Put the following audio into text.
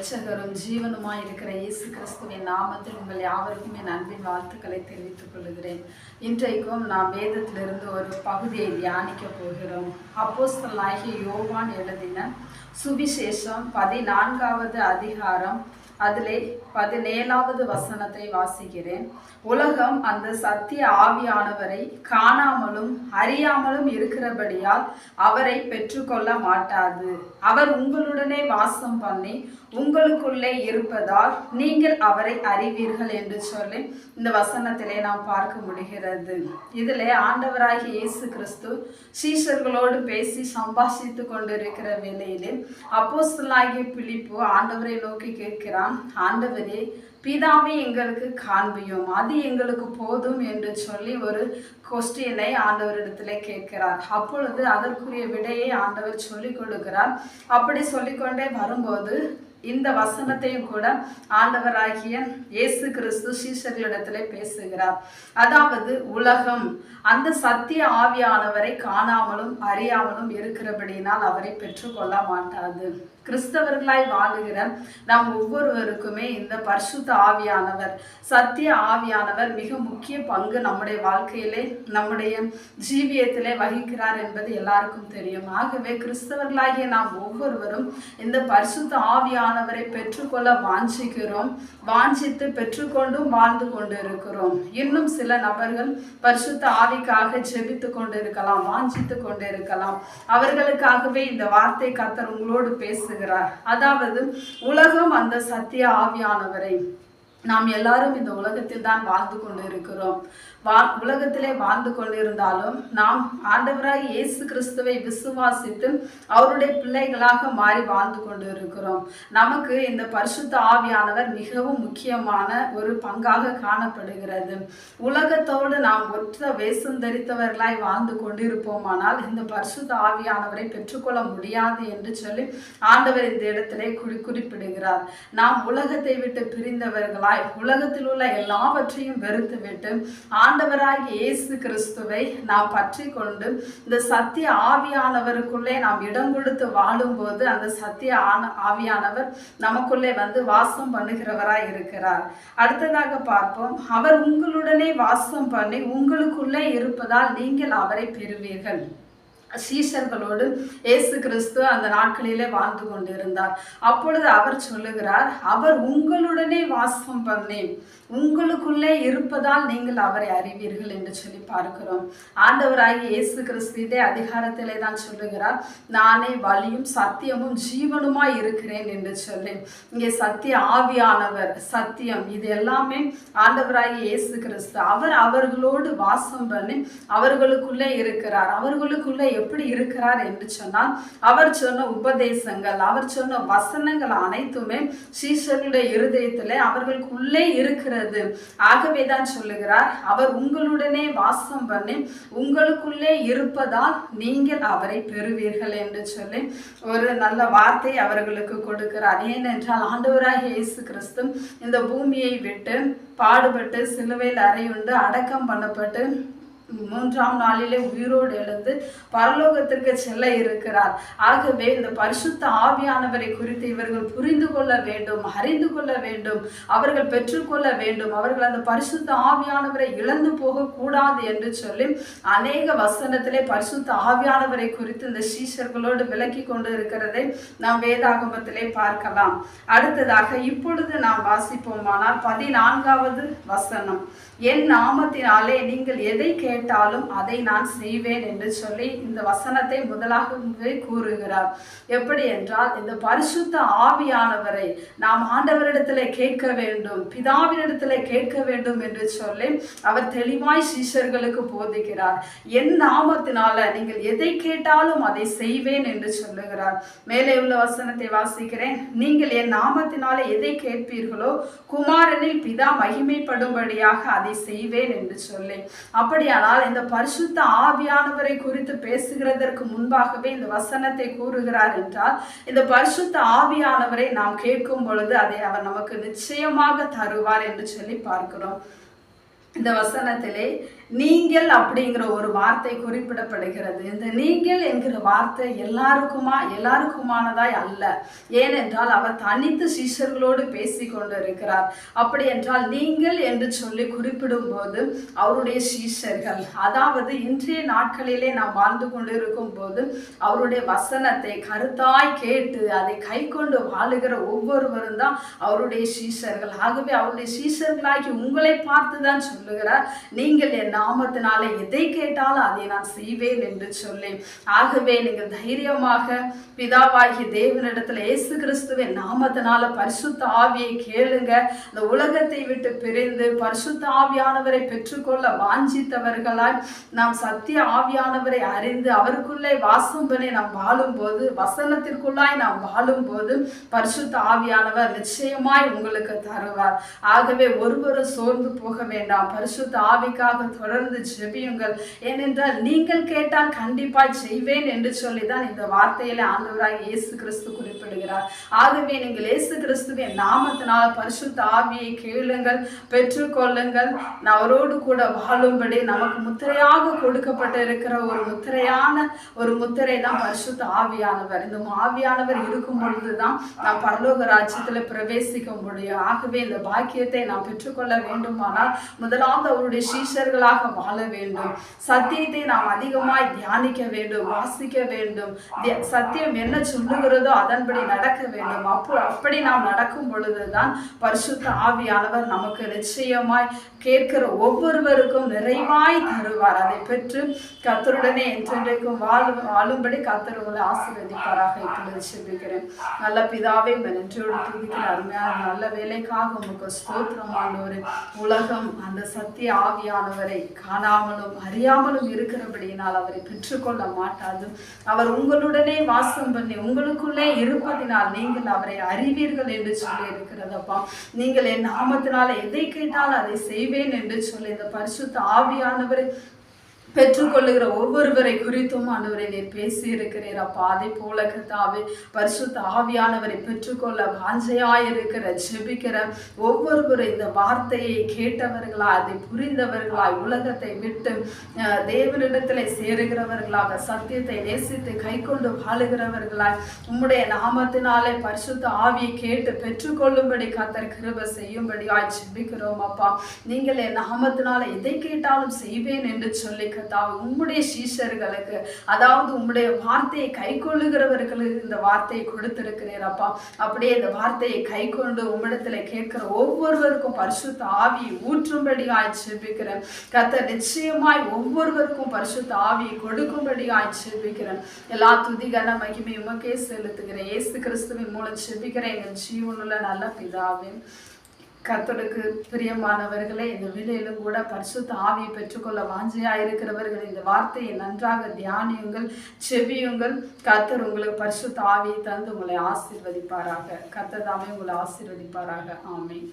இரட்சகரும் ஜீவனுமாய் இருக்கிற இயேசு கிறிஸ்துவின் நாமத்தில் உங்கள் யாவருக்கும் என் அன்பின் வாழ்த்துக்களை தெரிவித்துக் கொள்கிறேன். இன்றைக்கும் நாம் வேதத்திலிருந்து ஒரு பகுதியை தியானிக்க போகிறோம். அப்போஸ்தலனாகிய யோவான் எழுதின சுவிசேஷம் 14வது அதிகாரம் அதிலே 17வது வசனத்தை வாசிக்கிறேன். உலகம் அந்த சத்திய ஆவியானவரை காணாமலும் அறியாமலும் இருக்கிறபடியால் அவரை பெற்றுக்கொள்ள மாட்டாது. அவர் உங்களுடனே வாசம் பண்ணி உங்களுக்குள்ளே இருப்பதால் நீங்கள் அவரை அறிவீர்கள் என்று சொல்லி இந்த வசனத்திலே நாம் பார்க்க முடிகிறது. இதிலே ஆண்டவராகிய இயேசு கிறிஸ்து சீஷர்களோடு பேசி சம்பாஷித்து கொண்டிருக்கிற வேளையிலே அப்போஸ்தலனாகிய பிலிப்பு ஆண்டவரை நோக்கி கேட்கிறான், ஆண்டவரே, பிதாவை எங்களுக்கு காண்பியும், அது எங்களுக்கு போதும் என்று சொல்லி ஒரு கொஸ்டினை ஆண்டவரிடத்துல கேட்கிறார். அப்பொழுது அதற்குரிய விடையை ஆண்டவர் சொல்லிக் கொடுக்கிறார். அப்படி சொல்லிக்கொண்டே வரும்போது இந்த வசனத்தையும் கூட ஆண்டவராகிய இயேசு கிறிஸ்து சீஷர்களிடத்திலே பேசுகிறார். அதாவது உலகம் அந்த சத்திய ஆவியானவரை காணாமலும் அறியாமலும் இருக்கிறபடினால் அவரை பெற்றுக்கொள்ள மாட்டாது. கிறிஸ்தவர்களாய் வாழுகிற நாம் ஒவ்வொருவருக்குமே இந்த பரிசுத்த ஆவியானவர், சத்திய ஆவியானவர் மிக முக்கிய பங்கு நம்முடைய வாழ்க்கையிலே, நம்முடைய ஜீவியத்திலே வகிக்கிறார் என்பது எல்லாருக்கும் தெரியும். ஆகவே கிறிஸ்தவர்களாகிய நாம் ஒவ்வொருவரும் இந்த பரிசுத்த ஆவியானவரை பெற்றுக்கொள்ள வாஞ்சிக்கிறோம். வாஞ்சித்து பெற்றுக்கொண்டும் வாழ்ந்து கொண்டு இருக்கிறோம். இன்னும் சில நபர்கள் பரிசுத்த ஆவிக்காக ஜெபித்து கொண்டு இருக்கலாம், வாஞ்சித்து கொண்டு இருக்கலாம். அவர்களுக்காகவே இந்த வார்த்தை கர்த்தர் உங்களோடு பேசுகிறார். அதாவது உலகம் அந்த சத்திய ஆவியானவரை, நாம் எல்லாரும் இந்த உலகத்தில் தான் வாழ்ந்து கொண்டு இருக்கிறோம். உலகத்திலே வாழ்ந்து கொண்டிருந்தாலும் நாம் ஆண்டவராய் இயேசு கிறிஸ்துவை விசுவாசித்து அவருடைய பிள்ளைகளாக மாறி வாழ்ந்து கொண்டு இருக்கிறோம். நமக்கு இந்த பரிசுத்த ஆவியானவர் மிகவும் முக்கியமான ஒரு பங்காக காணப்படுகிறது. உலகத்தோடு நாம் ஒற்ற வேஷம் தரித்தவர்களாய் வாழ்ந்து கொண்டிருப்போமானால் இந்த பரிசுத்த ஆவியானவரை பெற்றுக்கொள்ள முடியாது என்று சொல்லி ஆண்டவர் இந்த இடத்திலே குறிப்பிடுகிறார். நாம் உலகத்தை விட்டு பிரிந்தவர்களாய் உலகத்தில் உள்ள எல்லாவற்றையும் வெறுத்து விட்டு ஆண்டவராகிய இயேசு கிறிஸ்துவை நாம் பற்றி கொண்டு இந்த சத்திய ஆவியானவருக்குள்ளே நாம் இடம் கொடுத்து வாழும்போது அந்த சத்திய ஆவியானவர் நமக்குள்ளே வந்து வாசம் பண்ணுகிறவராய் இருக்கிறார். அடுத்ததாக பார்ப்போம். அவர் உங்களுடனே வாசம் பண்ணி உங்களுக்குள்ளே இருப்பதால் நீங்கள் அவரை பெறுவீர்கள். சீஷர்களோடு இயேசு கிறிஸ்து அந்த நாட்களிலே வாழ்ந்து கொண்டிருந்தார். அப்பொழுது அவர் சொல்லுகிறார், அவர் உங்களுடனே வாசம் பண்ணி உங்களுக்குள்ளே இருப்பதால் நீங்கள் அவரை அறிவீர்கள் என்று சொல்லி பார்க்கிறோம். ஆண்டவராகிய இயேசு கிறிஸ்து இதே அதிகாரத்திலே தான் சொல்லுகிறார், நானே வழியும் சத்தியமும் ஜீவனுமாய் இருக்கிறேன் என்று சொல்லி. இங்கே சத்திய ஆவியானவர், சத்தியம், இது எல்லாமே ஆண்டவராகிய இயேசு கிறிஸ்து. அவர் அவர்களோடு வாசம் பண்ணி அவர்களுக்குள்ளே இருக்கிறார். அவர்களுக்குள்ளே எப்படி இருக்கிறார் என்று சொன்னால், அவர் சொன்ன உபதேசங்கள், அவர் சொன்ன வசனங்கள் அனைத்துமே சீஷர்களுடைய இருதயத்திலே அவர்களுக்குள்ளே இருக்கிறது. ஆகவேதான் சொல்லுகிறார், அவர் உங்களுடனே வாசம் பண்ணி உங்களுக்குள்ளே இருப்பதால் நீங்கள் அவரை பெறுவீர்கள் என்று சொல்லி ஒரு நல்ல வார்த்தை அவர்களுக்கு கொடுக்கிறார். ஏனென்றால் ஆண்டவராகிய இயேசு கிறிஸ்து இந்த பூமியை விட்டு பாடுபட்டு சிலுவையில் அறையுண்டு அடக்கம் பண்ணப்பட்டு 3ஆம் நாளிலே உயிரோடு எழுந்து பரலோகத்திற்கு செல்ல இருக்கிறார். ஆகவே இந்த பரிசுத்த ஆவியானவரை குறித்து இவர்கள் புரிந்து கொள்ள வேண்டும், அறிந்து கொள்ள வேண்டும், அவர்கள் பெற்றுக்கொள்ள வேண்டும். அவர்கள் அந்த பரிசுத்த ஆவியானவரை இழந்து போகக்கூடாது என்று சொல்லி அநேக வசனத்திலே பரிசுத்த ஆவியானவரை குறித்து இந்த சீஷர்களோடு விளக்கி கொண்டு இருக்கிறதை நாம் வேதாகமத்திலே பார்க்கலாம். அடுத்ததாக இப்பொழுது நாம் வாசிப்போமானால் 14வது வசனம், என் நாமத்தினாலே நீங்கள் எதை கேட்டாலும் அதை நான் செய்வேன் என்று சொல்லி இந்த வசனத்தை முதலாகவே கூறுகிறார். எப்படி என்றால், இந்த பரிசுத்த ஆவியானவரை நாம் ஆண்டவரிடத்திலே கேட்க வேண்டும், பிதாவினிடத்திலே கேட்க வேண்டும் என்று சொல்லி அவர் தெளிவாய் சீஷர்களுக்கு போதிக்கிறார். என் நாமத்தினால நீங்கள் எதை கேட்டாலும் அதை செய்வேன் என்று சொல்லுகிறார். மேலே உள்ள வசனத்தை வாசிக்கிறேன். நீங்கள் என் நாமத்தினாலே எதை கேட்பீர்களோ குமாரனில் பிதா மகிமைப்படும்படியாக அதை செய்வேன் என்று சொல்லி. அப்படியானால் இந்த பரிசுத்த ஆவியானவரை குறித்து பேசுகிறதற்கு முன்பாகவே இந்த வசனத்தை கூறுகிறார் என்றால், இந்த பரிசுத்த ஆவியானவரை நாம் கேட்கும் பொழுது அதை அவர் நமக்கு நிச்சயமாக தருவார் என்று சொல்லி பார்க்கிறோம். இந்த வசனத்திலே நீங்கள் அப்படிங்கிற ஒரு வார்த்தை குறிப்பிடப்படுகிறது. இந்த நீங்கள் என்கிற வார்த்தை எல்லாருக்குமானதாய் அல்ல. ஏனென்றால் அவர் தனித்து சீஷர்களோடு பேசி கொண்டிருக்கிறார். அப்படி என்றால் நீங்கள் என்று சொல்லி குறிப்பிடும் போது அவருடைய சீஷர்கள், அதாவது இன்றைய நாட்களிலே நாம் வாழ்ந்து கொண்டிருக்கும் போது அவருடைய வசனத்தை கருத்தாய் கேட்டு அதை கை கொண்டு வாழுகிற ஒவ்வொருவரும் தான் அவருடைய சீஷர்கள். ஆகவே அவருடைய சீஷர்களாகி உங்களை பார்த்துதான் சொல்லுகிறார், நீங்கள் என் நாமத்தினால எதை கேட்டாலும் அதை நான் செய்வேன் என்று சொல்லி. ஆகவே நீங்கள் தைரியமாக பிதாவாகிய தேவனிடத்துல இயேசு கிறிஸ்துவின் நாமத்தினால பரிசுத்த ஆவியை கேளுங்க. இந்த உலகத்தை விட்டு பிரிந்து பரிசுத்த ஆவியானவரை பெற்றுக்கொள்ள வாஞ்சித்தவர்களாய் நாம் சத்திய ஆவியானவரை அறிந்து அவருக்குள்ளே வாசம் பண்ணி நாம் வாழும்போது, வசனத்திற்குள்ளாய் நாம் வாழும்போது பரிசுத்த ஆவியானவர் நிச்சயமாய் உங்களுக்கு தருவார். ஆகவே ஒருவரும் சோர்ந்து போக வேண்டாம். பரிசுத்த ஆவிக்காக தொடர்ந்து ஜெபியுங்கள். ஏனென்றால் நீங்கள் கேட்டால் கண்டிப்பாய் செய்வேன் என்று சொல்லிதான் இந்த வார்த்தையில ஆண்டவராய் இயேசு கிறிஸ்து குறிப்பிடுகிறார். ஆகவே நீங்கள் இயேசு கிறிஸ்துவின் நாமத்தினால் பரிசுத்த ஆவியை கேளுங்கள், பெற்றுக்கொள்ளுங்கள். அவரோடு கூட வாழும்படி நமக்கு முத்திரையாக கொடுக்கப்பட்டு இருக்கிற ஒரு முத்திரை தான் பரிசுத்த ஆவியானவர். இந்த ஆவியானவர் இருக்கும் பொழுதுதான் நாம் பரலோக ராஜ்யத்துல பிரவேசிக்க முடியும். ஆகவே இந்த பாக்கியத்தை நாம் பெற்றுக்கொள்ள வேண்டுமானால் முதலாவது அவருடைய சீஷர்களாக வாழ வேண்டும். சத்தியத்தை நாம் அதிகமாய் தியானிக்க வேண்டும், வாசிக்க வேண்டும். சத்தியம் என்ன சொல்லுகிறதோ அதன்படி நடக்க வேண்டும். அப்படி நாம் நடக்கும் பொழுதுதான் பரிசுத்த ஆவியானவர் நமக்கு நிச்சயமாய் கேட்கிற ஒவ்வொருவருக்கும் நிறைவாய் தருவார். அதை பெற்று கர்த்தருடனே என்றென்றைக்கும் வாழும்படி கர்த்தர் உங்களை ஆசீர்வதிப்பாராக. இப்பொழுது செபிக்கிறேன். நல்ல பிதாவே, நன்றியோடு துதிக்கிற அருமையான நல்ல வேலைக்காக உமக்கு ஸ்தோத்திரம் ஆண்டவரே. உலகம் அந்த சத்திய ஆவியானவரை காணாமலும் அறியாமலும் இருக்கிறபடியினால் அவரை பெற்றுக்கொள்ள மாட்டாது. அவர் உங்களுடனே வாசம் பண்ணி உங்களுக்குள்ளே இருப்பதினால் நீங்கள் அவரை அறிவீர்கள் என்று சொல்லி இருக்கிறதப்பா. நீங்கள் என் நாமத்தினால எதை கேட்டாலும் அதை செய்வேன் என்று சொல்லி இந்த பரிசுத்த ஆவியானவரை பெற்றுக்கொள்ளுகிற ஒவ்வொருவரை குறித்தும் ஆண்டவரை நீர் பேசி இருக்கிறீர் அப்பா. அதை போல கர்த்தாவே பரிசுத்த ஆவியானவரை பெற்றுக்கொள்ள வாஞ்சையாயிருக்கிற ஜெபிக்கிற ஒவ்வொருவரும் இந்த வார்த்தையை கேட்டவர்களாய், அதை புரிந்தவர்களாய், உலகத்தை விட்டு தேவனிடத்தில் சேருகிறவர்களாக, சத்தியத்தை நேசித்து கை கொண்டு வாழுகிறவர்களாய் உம்முடைய நாமத்தினாலே பரிசுத்த ஆவியை கேட்டு பெற்றுக்கொள்ளும்படி கர்த்தர் கிருபை செய்யும்படியாய் ஜெபிக்கிறோம் அப்பா. நீங்கள் என் நாமத்தினால எதை கேட்டாலும் செய்வேன் என்று சொல்லி உம்முடைய சீஷர்களுக்கு, அதாவது உம்முடைய வார்த்தையை கை கொள்ளுகிறவர்களுக்கு இந்த வார்த்தையை கொடுத்திருக்கிறீர் அப்பா. அப்படியே இந்த வார்த்தையை கை கொண்டு உம்மிடத்துல கேட்கிற ஒவ்வொருவருக்கும் பரிசுத்த ஆவியை ஊற்றும்படியாய் ஜெபிக்கிறேன் கர்த்தர். நிச்சயமாய் ஒவ்வொருவருக்கும் பரிசுத்த ஆவியை கொடுக்கும்படியாய் ஜெபிக்கிறேன். எல்லா துதி கன மகிமை உமக்கே செலுத்துகிறேன். இயேசு கிறிஸ்துவின் மூலம் ஜெபிக்கிறேன் எங்கள் ஜீவனுள்ள நல்ல பிதாவே. கர்த்தருக்கு பிரியமானவர்களே, இந்த வேளையிலும் கூட பரிசுத்த ஆவியை பெற்றுக்கொள்ள வாஞ்சையாயிருக்கிறவர்கள் இந்த வார்த்தையை நன்றாக தியானியுங்கள், செவியுங்கள். கர்த்தர் உங்களுக்கு பரிசுத்த ஆவியை தந்து உங்களை ஆசீர்வதிப்பாராக. கர்த்தர் தாமே உங்களை ஆசீர்வதிப்பாராக. ஆமென்.